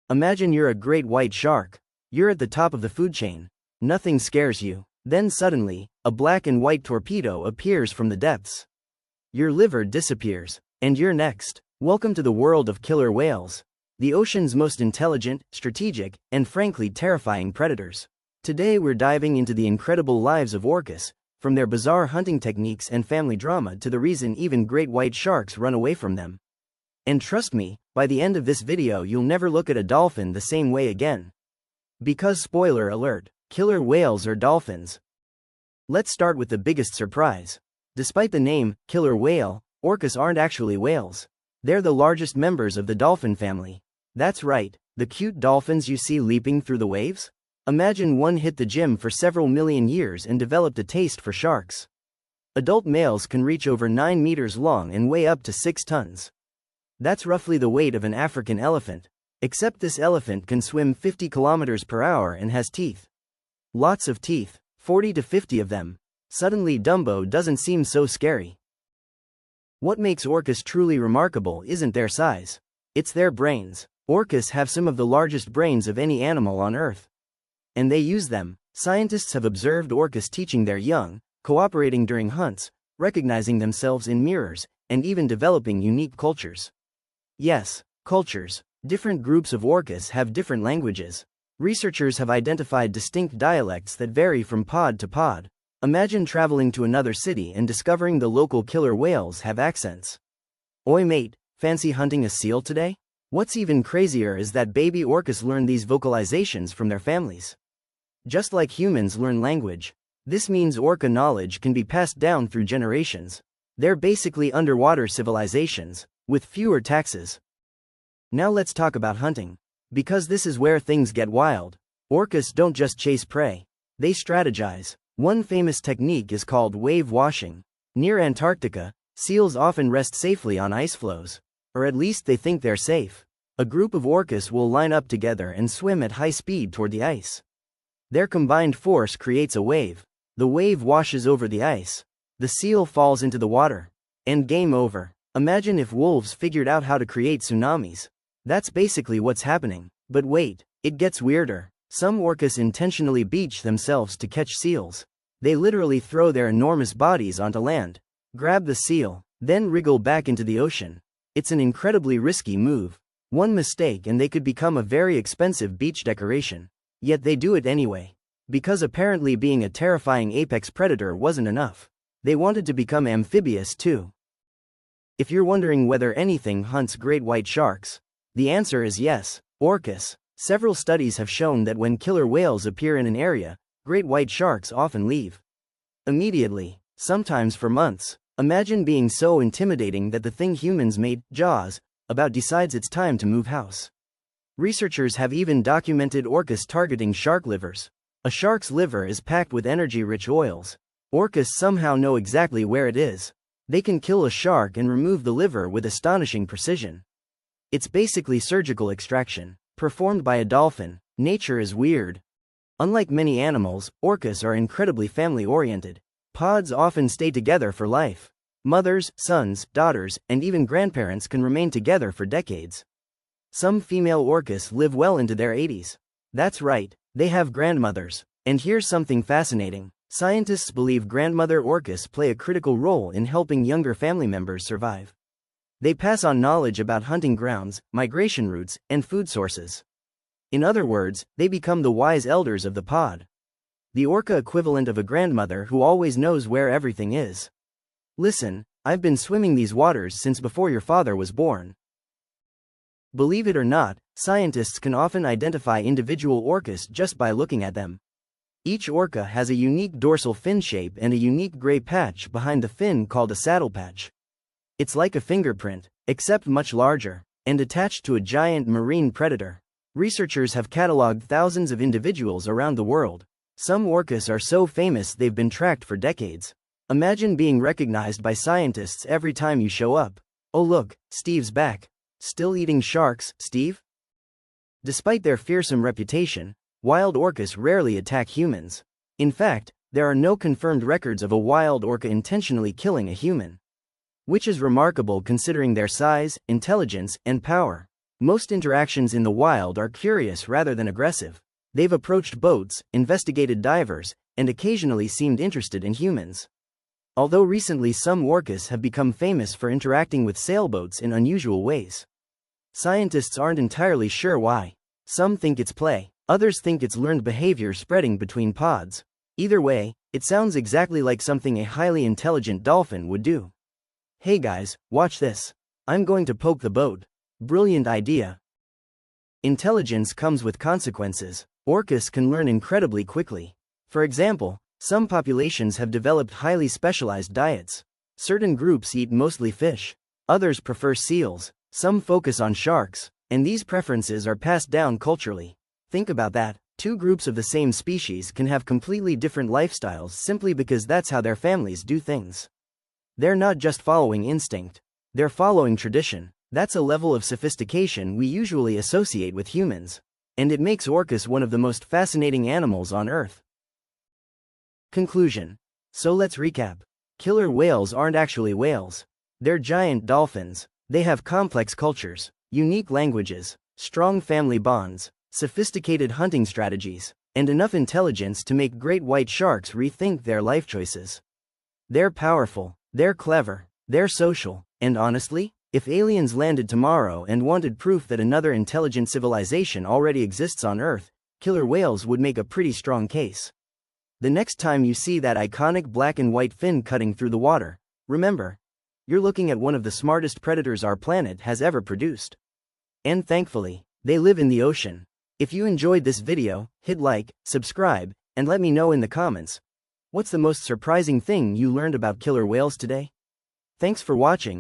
Imagine you're a great white shark. You're at the top of the food chain. Nothing scares you. Then suddenly, a black and white torpedo appears from the depths. Your liver disappears, and you're next. Welcome to the world of killer whales, the ocean's most intelligent, strategic, and frankly terrifying predators. Today we're diving into the incredible lives of orcas, from their bizarre hunting techniques and family drama to the reason even great white sharks run away from them. And trust me, by the end of this video you'll never look at a dolphin the same way again. Because spoiler alert, killer whales are dolphins. Let's start with the biggest surprise. Despite the name, killer whale, orcas aren't actually whales. They're the largest members of the dolphin family. That's right, the cute dolphins you see leaping through the waves? Imagine one hit the gym for several million years and developed a taste for sharks. Adult males can reach over 9 meters long and weigh up to 6 tons. That's roughly the weight of an African elephant. Except this elephant can swim 50 kilometers per hour and has teeth. Lots of teeth, 40 to 50 of them. Suddenly Dumbo doesn't seem so scary. What makes orcas truly remarkable isn't their size. It's their brains. Orcas have some of the largest brains of any animal on Earth. And they use them. Scientists have observed orcas teaching their young, cooperating during hunts, recognizing themselves in mirrors, and even developing unique cultures. Yes, cultures. Different groups of orcas have different languages. Researchers have identified distinct dialects that vary from pod to pod. Imagine traveling to another city and discovering the local killer whales have accents. Oi mate, fancy hunting a seal today? What's even crazier is that baby orcas learn these vocalizations from their families. Just like humans learn language, this means orca knowledge can be passed down through generations. They're basically underwater civilizations, with fewer taxes. Now let's talk about hunting. Because this is where things get wild. Orcas don't just chase prey. They strategize. One famous technique is called wave washing. Near Antarctica, seals often rest safely on ice floes. Or at least they think they're safe. A group of orcas will line up together and swim at high speed toward the ice. Their combined force creates a wave. The wave washes over the ice. The seal falls into the water. And game over. Imagine if wolves figured out how to create tsunamis. That's basically what's happening. But wait, it gets weirder. Some orcas intentionally beach themselves to catch seals. They literally throw their enormous bodies onto land, grab the seal, then wriggle back into the ocean. It's an incredibly risky move. One mistake and they could become a very expensive beach decoration. Yet they do it anyway. Because apparently being a terrifying apex predator wasn't enough. They wanted to become amphibious too. If you're wondering whether anything hunts great white sharks, the answer is yes, orcas. Several studies have shown that when killer whales appear in an area, great white sharks often leave. Immediately, sometimes for months. Imagine being so intimidating that the thing humans made, Jaws, about decides it's time to move house. Researchers have even documented orcas targeting shark livers. A shark's liver is packed with energy-rich oils. Orcas somehow know exactly where it is. They can kill a shark and remove the liver with astonishing precision. It's basically surgical extraction, performed by a dolphin. Nature is weird. Unlike many animals, orcas are incredibly family-oriented. Pods often stay together for life. Mothers, sons, daughters, and even grandparents can remain together for decades. Some female orcas live well into their 80s. That's right, they have grandmothers. And here's something fascinating. Scientists believe grandmother orcas play a critical role in helping younger family members survive. They pass on knowledge about hunting grounds, migration routes, and food sources. In other words, they become the wise elders of the pod. The orca equivalent of a grandmother who always knows where everything is. Listen, I've been swimming these waters since before your father was born. Believe it or not, scientists can often identify individual orcas just by looking at them. Each orca has a unique dorsal fin shape and a unique gray patch behind the fin called a saddle patch. It's like a fingerprint, except much larger, and attached to a giant marine predator. Researchers have cataloged thousands of individuals around the world. Some orcas are so famous they've been tracked for decades. Imagine being recognized by scientists every time you show up. Oh look, Steve's back. Still eating sharks, Steve? Despite their fearsome reputation, wild orcas rarely attack humans. In fact, there are no confirmed records of a wild orca intentionally killing a human. Which is remarkable considering their size, intelligence, and power. Most interactions in the wild are curious rather than aggressive. They've approached boats, investigated divers, and occasionally seemed interested in humans. Although recently some orcas have become famous for interacting with sailboats in unusual ways. Scientists aren't entirely sure why. Some think it's play, others think it's learned behavior spreading between pods. Either way, it sounds exactly like something a highly intelligent dolphin would do. Hey guys, watch this. I'm going to poke the boat. Brilliant idea. Intelligence comes with consequences. Orcas can learn incredibly quickly. For example, some populations have developed highly specialized diets. Certain groups eat mostly fish. Others prefer seals. Some focus on sharks, and these preferences are passed down culturally. Think about that. Two groups of the same species can have completely different lifestyles simply because that's how their families do things. They're not just following instinct. They're following tradition. That's a level of sophistication we usually associate with humans. And it makes orcas one of the most fascinating animals on Earth. Conclusion. So let's recap. Killer whales aren't actually whales. They're giant dolphins. They have complex cultures, unique languages, strong family bonds, sophisticated hunting strategies, and enough intelligence to make great white sharks rethink their life choices. They're powerful, they're clever, they're social, and honestly, if aliens landed tomorrow and wanted proof that another intelligent civilization already exists on Earth, killer whales would make a pretty strong case. The next time you see that iconic black and white fin cutting through the water, remember, you're looking at one of the smartest predators our planet has ever produced. And thankfully, they live in the ocean. If you enjoyed this video, hit like, subscribe, and let me know in the comments. What's the most surprising thing you learned about killer whales today? Thanks for watching.